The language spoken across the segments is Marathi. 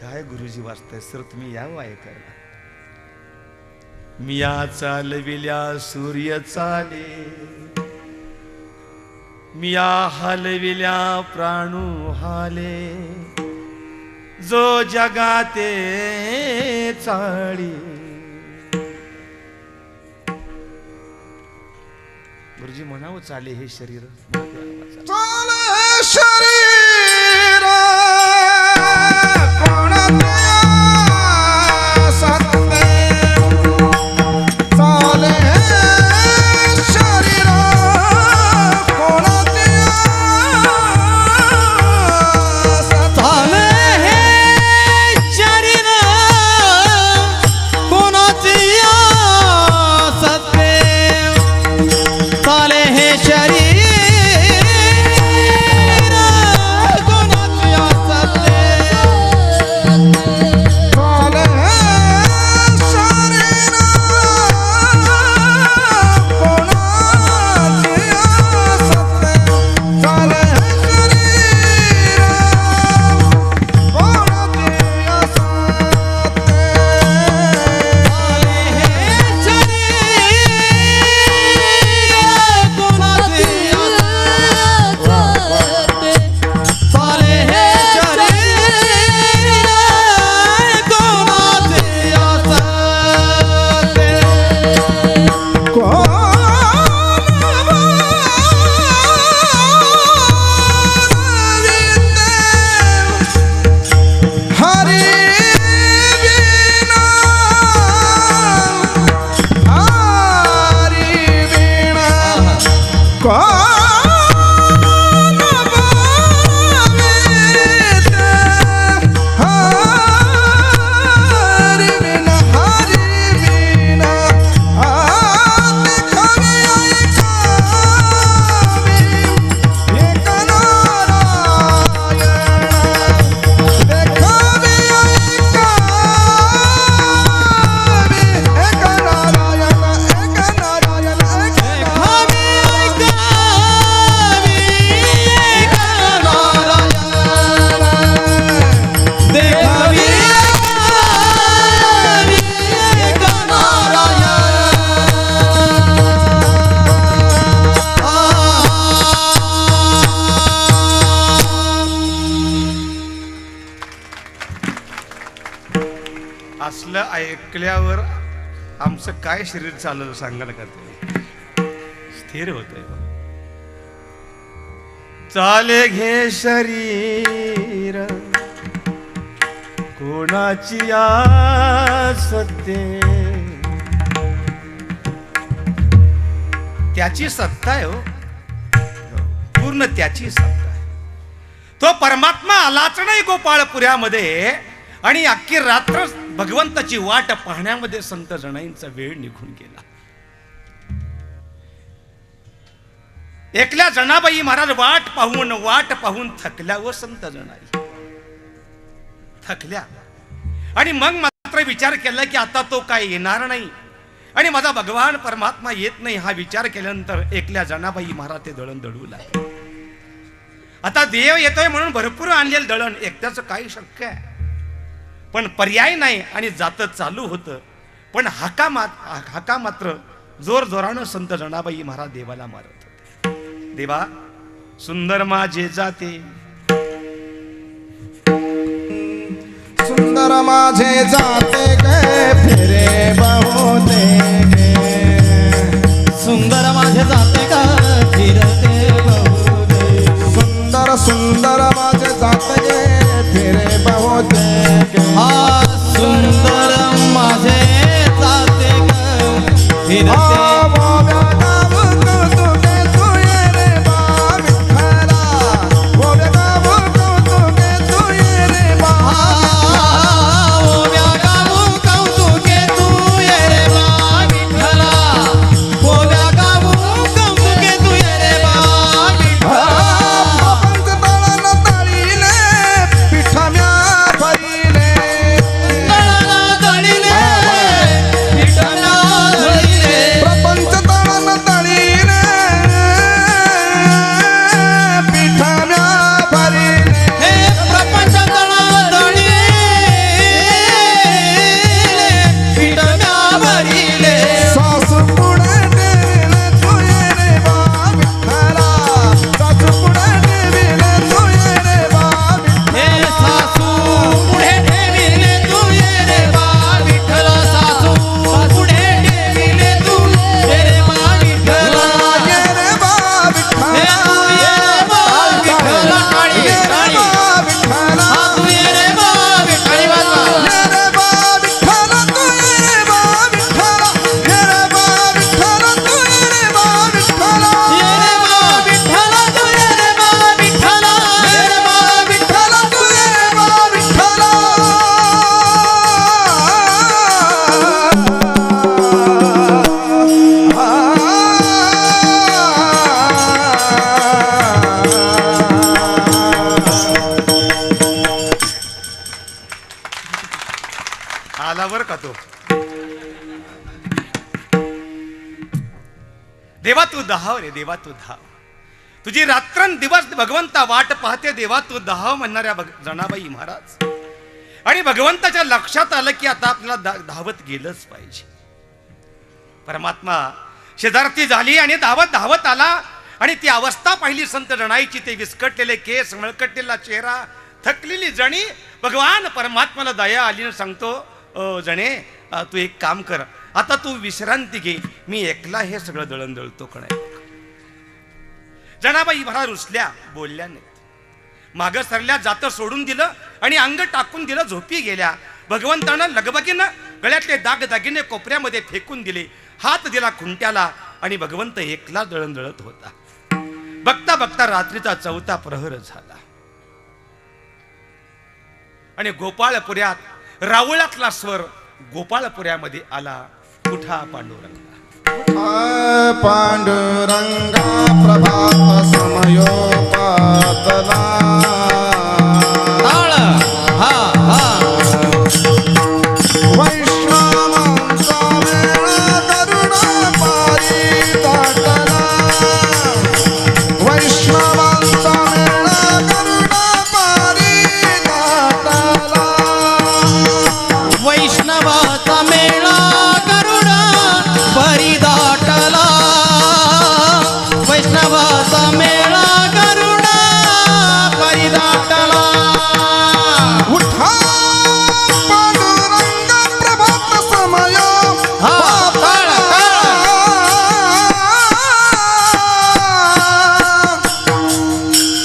काय गुरुजी वाचताय सर, तुम्ही यावं ऐकायला. मिया चालविल्या सूर्य चाले, मिया हलविल्या प्राणू हाले, जो जगाते चाळी. गुरुजी म्हणावं चाले हे शरीर, चाले शरीर कोणाच्या साथने, चाले शरीर कोणाच्या साथने, शरीर कोणाच्या साथने, चाले हे शरीर असलं ऐकल्यावर आमचं काय शरीर चाललं सांगायला का तुम्ही. स्थिर होतंय. चाले घे शरीर कोणाची सत्ते, त्याची सत्ता आहे हो, पूर्ण त्याची सत्ता आहे. तो परमात्मा आलाच नाही गोपाळपुऱ्यामध्ये, आणि अख्खी रात्र भगवंताची वाट पाहण्यामध्ये संत जणाईंचा वेळ निघून गेला. एकल्या जनाबाई महाराज वाट पाहून थकल्या व संत जनाई थकल्या, आणि मग मात्र विचार केला की आता तो काय येणार नाही, आणि माझा भगवान परमात्मा येत नाही हा विचार केल्यानंतर एकल्या जनाबाई महाराज ते दळण दळू लागले. आता देव येतोय म्हणून भरपूर आणलेलं दळण एकट्याचं काही शक्य आहे, पण पर्याय नाही, आणि जात चालू होतं. पण हाका मात्र जोर जोरानं संत जनाबाई महाराज देवाला मारत होते. देवा सुंदर माझे जाते, सुंदर माझे जाते गे फिरे बहुते गे, सुंदर माझे जाते का फिरते बहुते, सुंदर सुंदर माझे जाते गे फिरे बहुते गे, हा सुंदर माझे जाते का फिरते. पिठा म्या आला बर का तो. देवा तू धाव रे, देवा तू धाव. तुझी रात्रंदिवस भगवंता वाट पाहते, देवा तू धाव म्हणणाऱ्या जनाबाई महाराज. आणि भगवंताच्या लक्षात आलं की आता आपल्याला धावत गेलंच पाहिजे. परमात्मा शेजारती झाली आणि धावत धावत आला आणि ती अवस्था पाहिली संत जनाईची. ते विस्कटलेले केस, मळकटलेला चेहरा, थकलेली जणी. भगवान परमात्माला दया आली आणि सांगतो, जणे तू एक काम कर, आता तू विश्रांती घे, मी एकला हे सगळं दळण दळतो कणाय. जनाबाई भरा रुसल्या, बोलल्या नाहीत. मागं सरल्या, जातं सोडून दिलं आणि अंग टाकून दिलं, झोपी गेल्या. भगवंतानं लगबगीनं गळ्यातले दागदागिने कोपऱ्यामध्ये फेकून दिले, हात दिला खुंट्याला आणि भगवंत एकला दळण दळत होता. बघता बघता रात्रीचा 4था प्रहर झाला आणि गोपाळपुऱ्यात रावळातला स्वर गोपाळपुऱ्यामध्ये आला. उठा पांडुरंगा. पांडुरंगा प्रभात समयोपातला. ताळ हा हा वैष्णवांचा मेळा करुणा पायी दाटला. वैष्णवांचा मेळा करुणा पायी दाटला. वैष्णवाचा मेळा करुणा परी दाटला. वैष्णवाचा मेळा करुणा परी दाटला. उठा पांडुरंग प्रभात समयो हा, ताळ,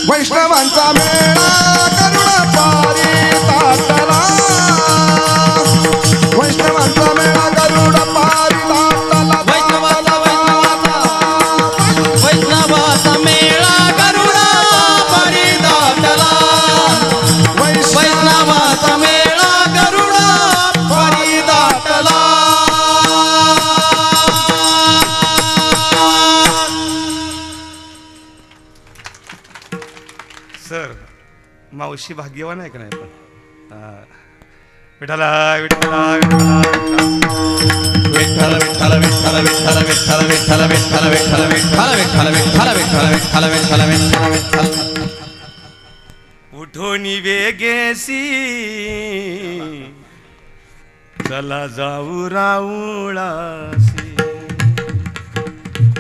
वैष्णवांचा मेळा करुणा पारी दाटला. वैष्णवांचा मेळा करुणा पारी दाटला. वैष्णवाचा वैष्णवाचा मेळा करुणा परी दाटला. वैष्णवाचा मेळा करुणा परी दाटला. सर मावशी भाग्यवान आहे का नाही? पण विठाला विठाला विठाला विठ्ठल विठ्ठल विठ्ठल विठ्ठल विठ्ठल विठ्ठल विठ्ठल विठ्ठल विठ्ठल विठ्ठल विठ्ठल विठ्ठल विठ्ठल विठ्ठल विठ्ठल. उठोनी वेगेसी चला जाऊ राऊळासी.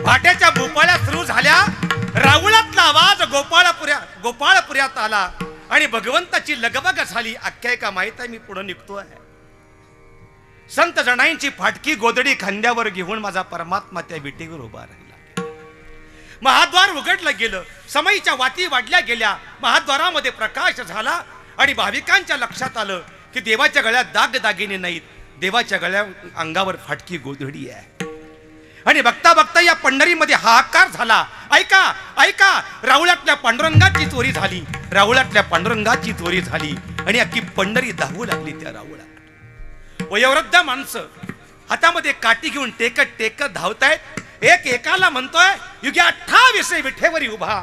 भाट्याच्या भोपाळ्या सुरू झाल्या. राऊळातला आवाज गोपाळपुऱ्यात आला आणि भगवंताची लगबग झाली. आख्यायिका माहित आहे, मी पुढे निघतोय. संत जनाईंची फाटकी गोदडी खांद्यावर घेऊन माझा परमात्मा त्या विटेवर उभा राहिला. महाद्वार उघडलं गेलं, समईच्या वाती वाढल्या गेल्या. महाद्वारामध्ये प्रकाश झाला आणि भाविकांच्या लक्षात आलं की देवाच्या गळ्यात दागदागिने नाहीत, देवाच्या गळ्या अंगावर फाटकी गोधडी आहे. आणि बघता बघता या पंढरीमध्ये हाहाकार झाला. ऐका ऐका, राऊळातल्या पांडुरंगाची चोरी झाली. राऊळातल्या पांडुरंगाची चोरी झाली आणि अख्खी पंढरी धावू लागली त्या राऊळात. वयोवृद्ध माणसं हातामध्ये काठी घेऊन टेकत टेकत धावतायत. एक एकाला म्हणतोय, युगे 28 विठेवरी उभा.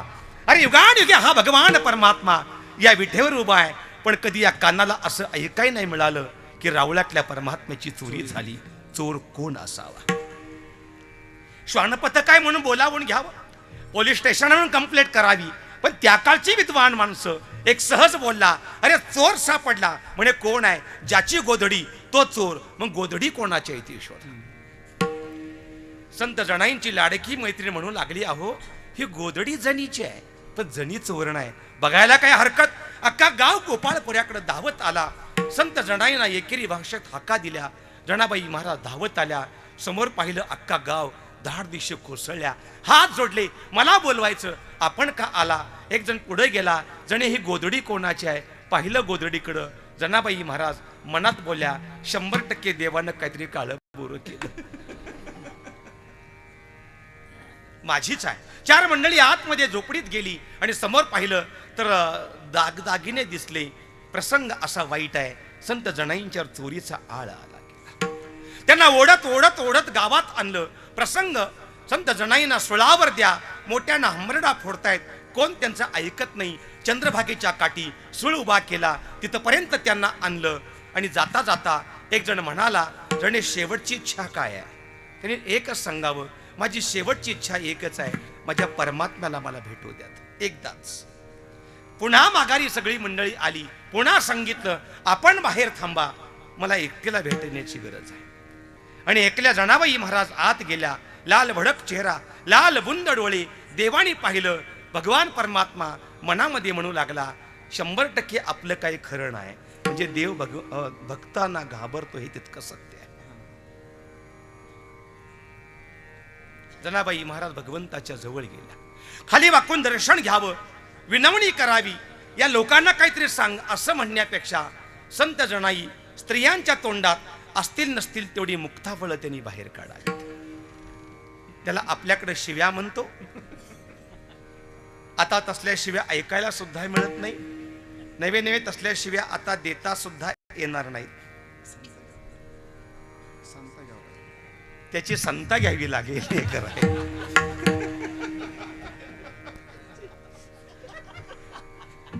अरे युगान युगे हा भगवान परमात्मा या विठेवर उभा आहे. पण कधी या कानाला असं ऐकाय नाही मिळालं की राऊळातल्या परमात्म्याची चोरी झाली. चोर कोण असावा? श्वानपथ काय म्हणून बोलावून घ्यावं, पोलीस स्टेशनवरून कंप्लेंट करावी. पण त्या काळची विद्वान माणसं एक सहज बोलला, अरे चोर सापडला. म्हणे कोण आहे? ज्याची गोधडी तो चोर. मग गोधडी कोणाची आहे ती शोध. संत जनाईंची लाडकी मैत्रीण म्हणू लागली, अहो ही गोधडी जणीची आहे, पण जणी चोर नाही. बघायला काय हरकत? अख्खा गाव गोपाळपुऱ्याकडे धावत आला. संत जनाईंना एकेरी भाषेत हाका दिल्या. जनाबाई महाराज धावत आल्या. समोर पाहिलं, अख्खा गाव धाड दिशे कोसळल्या. हात जोडले, मला बोलवायचं, आपण का आला? एक जण पुढे गेला, जणे ही गोधडी कोणाची आहे? पाहिलं गोधडीकडं. जनाबाई महाराज मनात बोलल्या, 100% देवानं काहीतरी काळं बोरं केलं. माझीच आहे. 4 मंडळी आतमध्ये झोपडीत गेली आणि समोर पाहिलं तर दागदागिने दिसले. प्रसंग असा वाईट आहे. संत जनाईंच्यावर चोरीचा आळ आला. त्यांना ओढत ओढत ओढत गावात आणलं. प्रसंग संत जनाईंना सुळावर द्या, मोठ्यानं हमरडा फोडतायत. कोण त्यांचं ऐकत नाही. चंद्रभागेच्या काठी सूळ उभा केला, तिथपर्यंत त्यांना आणलं आणि जाता जाता एक जण म्हणाला, जणे शेवटची इच्छा काय आहे? त्याने एकच सांगावं, माझी शेवटची इच्छा एकच आहे, माझ्या परमात्म्याला मला भेटू द्यात एकदाच. पुन्हा माघारी सगळी मंडळी आली. पुन्हा सांगितलं, आपण बाहेर थांबा, मला एकटीला भेटण्याची गरज आहे. आणि एकल्या जनाबाई महाराज आत गेल्या. लाल भडक चेहरा, लाल बुंद डोळे. देवानी पाहिलं. भगवान परमात्मा मनामध्ये म्हणू लागला, 100% आपलं काही खरं नाही. म्हणजे देव भक्तांना घाबरतो हे तितकं सत्य आहे. जनाबाई महाराज भगवंताच्या जवळ गेल्या. खाली वाकून दर्शन घ्यावं, विनवणी करावी, या लोकांना काहीतरी सांग असं म्हणण्यापेक्षा संत जनाई स्त्रियांच्या तोंडात असतील नसतील तेवढी मुक्ताफळं त्यांनी बाहेर काढावी. त्याला आपल्याकडे शिव्या म्हणतो. आता तसल्या शिव्या ऐकायला सुद्धा मिळत नाही. नवे नवे तसल्या शिव्या आता देता सुद्धा येणार नाहीत. त्याची संता घ्यावी लागेल. हे कराय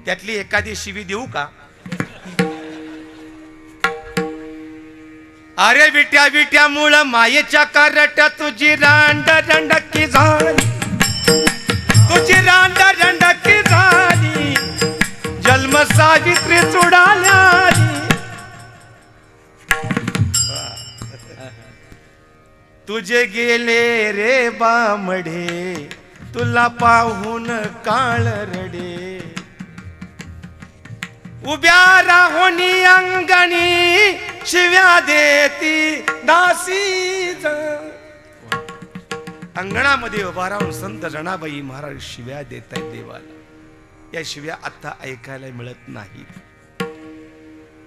त्यातली एखादी शिवी देऊ का? अरे विट्या विट्या मुळ मायेच्या कारट्या तुझी रांड रंडकी झाली, तुझी रांड रंडकी झाली, जन्म सावित्री चुडाल्या. तुझे गेले रे बामडे, तुला पाहून काळ रडे. उभ्या राहोनी अंगणी शिव्या देती दासी. अंगणामध्ये उभा राहून संत जनाबाई महाराज शिव्या देत आहेत देवाला. या शिव्या आता ऐकायला मिळत नाहीत,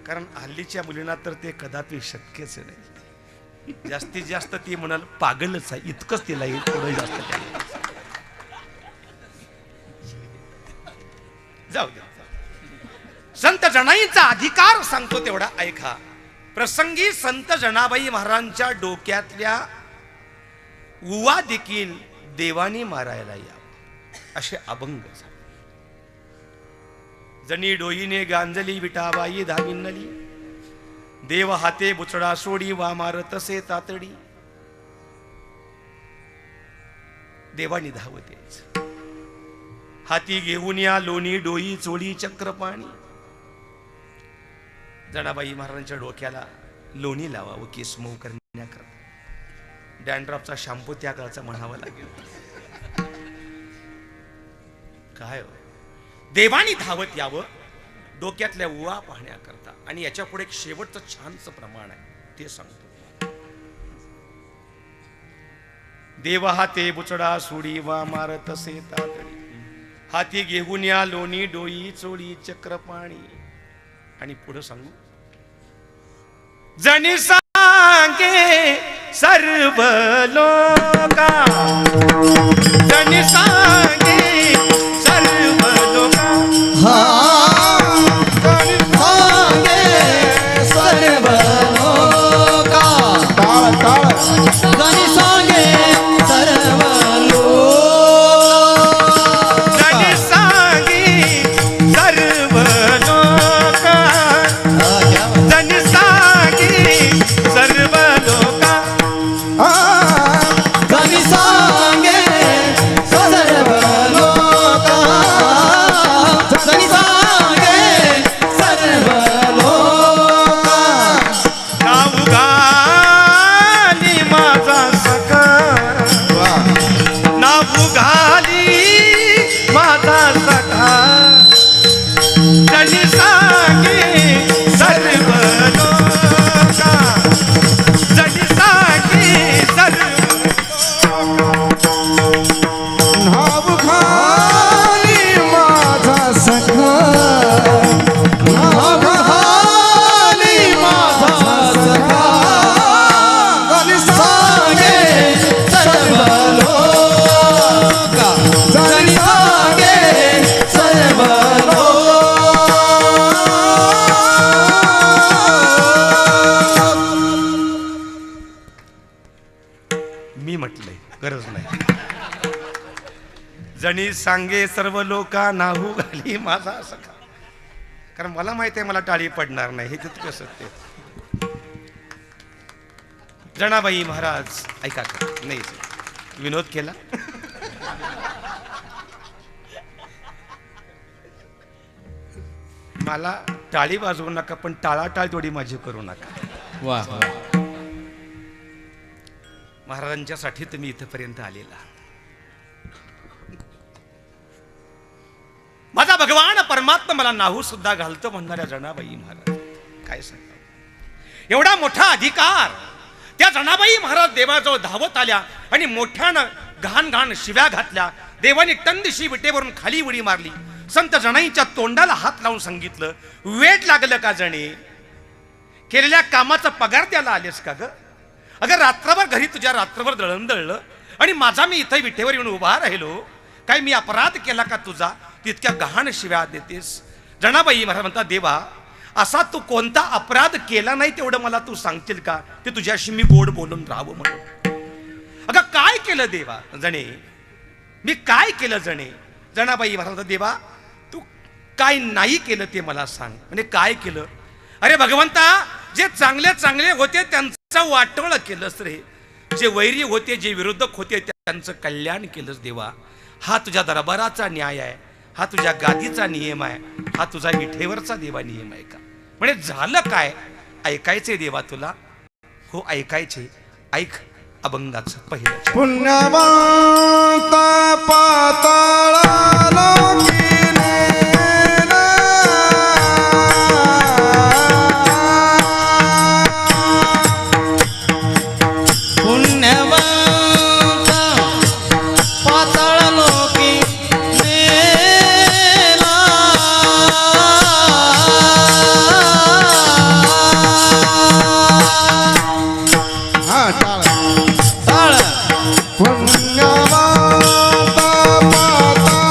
कारण हल्लीच्या मुलींना तर ते कदापि शक्यच नाही. जास्तीत जास्त ती म्हणाल पागलच आहे, इतकंच तिला येईल, थोडं जास्त काही. जाऊ दे. संत जनाईचा अधिकार सांगतो तेवढा ऐका. प्रसंगी संत जनाबाई महाराजांच्या डोक्यातल्या उवा देखील देवानी मारायला यावं असे अभंग झाले. जनी डोईने गांजली विटाबाई धाविनली, देव हाते बुचडा सोडी वा मारतसे तातडी. देवानी धावत यायचं. हाती घेऊन या लोणी डोई चोळी चक्रपाणी. जनाबाई महाराजांच्या डोक्याला लोणी लावावं केस मऊ करण्याकरता. डॅन्ड्रॉपचा शॅम्पू त्या काळचा म्हणावा लागेल. काय देवानी धावत यावं डोक्यातल्या उवा पाहण्याकरता. आणि याच्या पुढे एक शेवटचं छानचं प्रमाण आहे, ते सांगतो. देव हाते बुचडा सोडी वा मारतसे तातडी, हाती घेऊन या लोणी डोई चोळी चक्रपाणी. आणि पुढे सांगू, जनी सांगे सर्व लोका, जनी सांगे सर्व लोका, सांगे सर्व लोका, टाळ टाळ जनी सांगे सर्व जनी सांगे सर्व लोका, जनी सांगे सर्व लोका, जनी सांगे सर्व लोका, जनी सांगे सर्व लोका. नाव घाली माझा सखा, नाव घाली माझा सखा, जनी सांगे सर्व लोका, जनी सांगे सर्व नाव खाली माझा सखा, नाव खाली माझा सखा, जनी सांगे सर्व लोका, जनी सांगे सर्व लोका. मी म्हटलंय, गरज नाही. जणी सांगे सर्व लोका, नाहू घाली माझा सखा. कारण मला माहिती आहे मला टाळी पडणार नाही, हे तितकं सत्य. जनाबाई महाराज ऐका का नाही विनोद केला. मला टाळी वाजवू नका पण टाळाटाळ थोडी माझी करू नका. वा महाराजांच्यासाठी तुम्ही इथपर्यंत आलेला. माझा भगवान परमात्मा मला नाहू सुद्धा घालतो म्हणणाऱ्या जनाबाई महाराज काय सांगा. एवढा मोठा अधिकार त्या जनाबाई महाराज देवाजवळ धावत आल्या आणि मोठ्यानं घाण घाण शिव्या घातल्या. देवाने टंदिशी विटेवरून खाली उडी मारली. संत जनाईच्या तोंडाला हात लावून सांगितलं, वेट लागलं का जणे? केलेल्या कामाचा पगार द्यायला आलेस का ग? अगं रात्रभर घरी तुझ्या रात्रभर दळण दळलं आणि माझा मी इथं विटेवर येऊन उभा राहिलो. काय मी अपराध केला का तुझा? तितक्या गहाण शिव्या देतेस. जनाबाई महाराज म्हणतात, देवा असा तू कोणता अपराध केला नाही तेवढं मला तू सांगतील का? ते तुझ्याशी मी गोड बोलून राहावं म्हणून. अगं काय केलं देवा जणे? मी काय केलं जणे? जनाबाई महाराज, देवा तू काय नाही केलं ते मला सांग. म्हणजे काय केलं? अरे भगवंता, जे चांगले चांगले होते त्यांचं वाटोळ केलंस रे. जे वैरी होते, जे विरोधक होते त्यांचं कल्याण केलंस देवा. हा तुझ्या दरबाराचा न्याय आहे, हा तुझ्या गादीचा नियम आहे, हा तुझा विठेवरचा देवा नियम आहे का? म्हणजे झालं काय? ऐकायचे देवा तुला? हो ऐकायचे. ऐक अभंगाचं पहिलं. पुण्यवंत पाताळा लोकीने पुण्यवंत पाताळ लोकी नेला. हा टाळ. ताळ पुण्यवंत पाताळा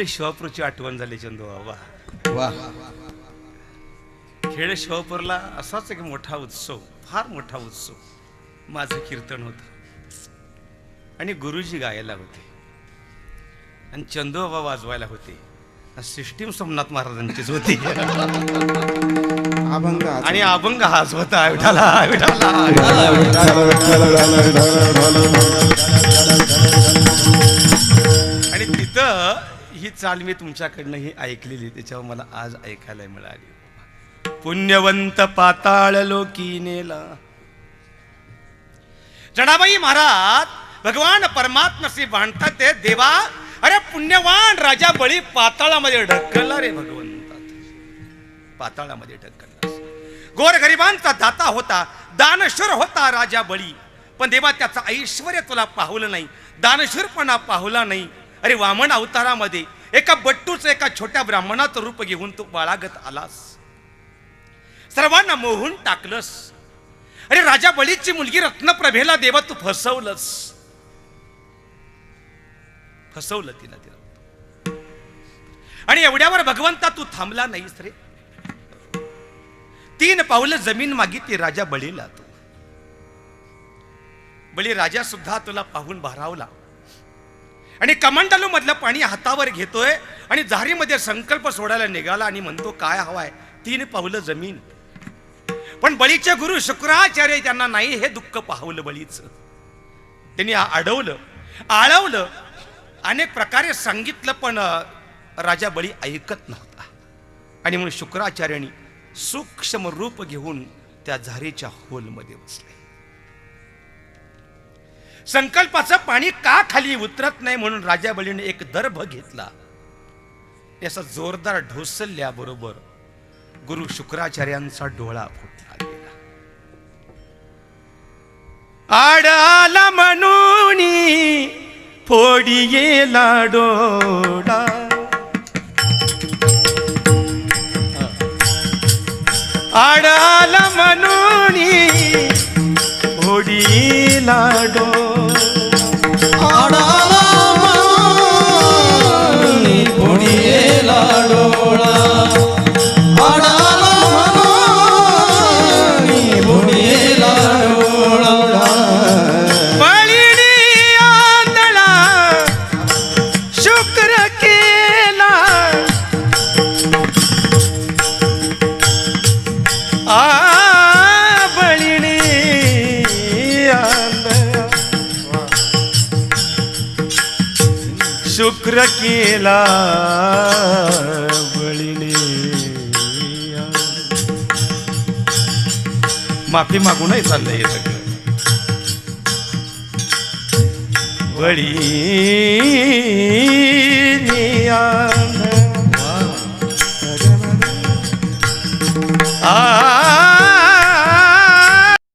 शिवापूरची आठवण झाली चंदू बाबा. वा खेड शिवापूरला असाच एक मोठा उत्सव, फार मोठा उत्सव. माझं कीर्तन होतं आणि गुरुजी गायला होते आणि चंदू बाबा वाजवायला होते. सिस्टीम सोमनाथ महाराजांचीच होती अभंग आणि अभंग हाच होता. विठाला विठाला. आणि तिथं ही चाल मी तुमच्याकडनं ही ऐकलेली, त्याच्यावर मला आज ऐकायला मिळाली. पुण्यवंत पाताळ लोकी नेला. जनाबाई महाराज भगवान परमात्म्याशी भांडतात ते, देवा अरे पुण्यवान राजा बळी पाताळामध्ये ढकलला रे भगवंता, पाताळामध्ये ढकलला. गोरगरिबांचा दाता होता, दानशूर होता राजा बळी, पण देवा त्याचं ऐश्वर्य तुला पाहुलं नाही, दानशूरपणा पाहुला नाही. अरे वामन अवतारामध्ये एका बट्टूचं एका छोट्या ब्राह्मणाचं रूप घेऊन तू बाळागत आलास, सर्वांना मोहून टाकलंस. अरे राजा बळीची मुलगी रत्नप्रभेला देवा तू फसवलंस, फसवलं तिला. आणि एवढ्यावर भगवंता तू थांबला नाहीस रे. 3 पावलं जमीन मागितली राजा बळीला तू. बळी राजा सुद्धा तुला पाहून भारावला आणि कमंडलू मधलं पाणी हातावर घेतोय आणि झारीमध्ये संकल्प सोडायला निघाला आणि म्हणतो काय हवाय? 3 पावलं जमीन. पण बळीचे गुरु शुक्राचार्य त्यांना नाही हे दुःख पाहवलं बळीचं. त्यांनी अडवलं, आळवलं, अनेक प्रकारे सांगितलं, पण राजा बळी ऐकत नव्हता. आणि म्हणून शुक्राचार्यांनी सूक्ष्म रूप घेऊन त्या झारीच्या होलमध्ये बसले. संकल्पाचं पाणी का खाली उतरत नाही म्हणून राजा बळीने एक दर्भ घेतला. याचा जोरदार ढोसल्याबरोबर गुरु शुक्राचार्यांचा डोळा फुटला गेला. आडाला म्हणून फोडी गेला डोळा, आडाला म्हणून फोडीला डोळा, शुक्र केला बळीने. माफी मागूनही चाललंय हे सगळं. बळी आ